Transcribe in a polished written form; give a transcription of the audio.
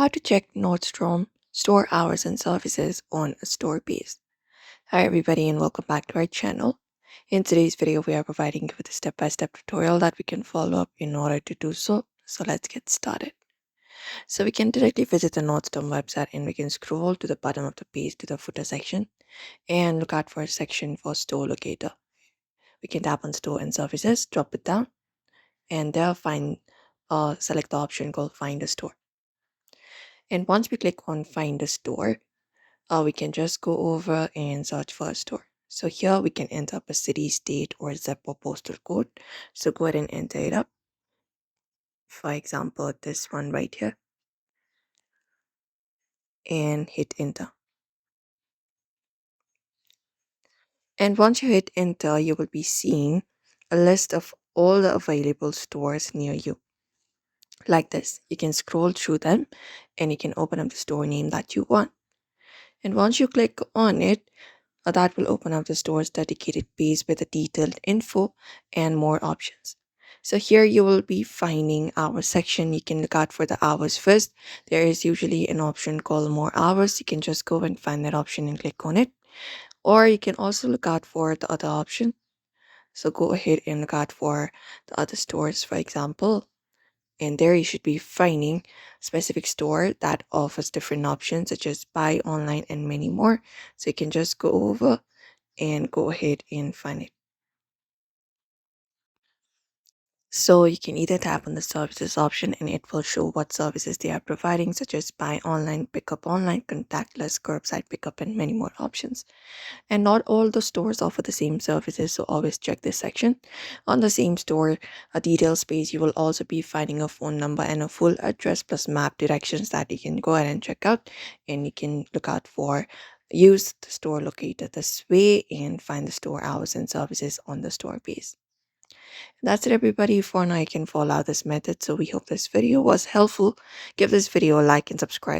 How to check Nordstrom store hours and services on a store base. Hi everybody and welcome back to our channel. In today's video we are providing you with a step-by-step tutorial that we can follow up in order to do so. So let's get started. So we can directly visit the Nordstrom website and we can scroll to the bottom of the page to the footer section and look out for a section for store locator. We can tap on store and services, drop it down, and there select the option called find a store. And once we click on find a store, we can just go over and search for a store. So here we can enter up a city, state, or zip or postal code. So go ahead and enter it up. For example, this one right here, and hit enter. And once you hit enter, you will be seeing a list of all the available stores near you. Like this, you can scroll through them and you can open up the store name that you want. And once you click on it, that will open up the store's dedicated page with the detailed info and more options. So here you will be finding hour section. You can look out for the hours first. There is usually an option called more hours. You can just go and find that option and click on it. Or you can also look out for the other option. So go ahead and look out for the other stores, for example. And there you should be finding specific store that offers different options such as buy online and many more. So you can just go over and go ahead and find it. So you can either tap on the services option and it will show what services they are providing, such as buy online, pick up online, contactless, curbside pickup, and many more options. And not all the stores offer the same services, so always check this section. On the same store, a details page, you will also be finding a phone number and a full address plus map directions that you can go ahead and check out, and you can look out for use the store locator this way and find the store hours and services on the store page. That's it everybody. For now you can follow this method. So we hope this video was helpful. Give this video a like and subscribe.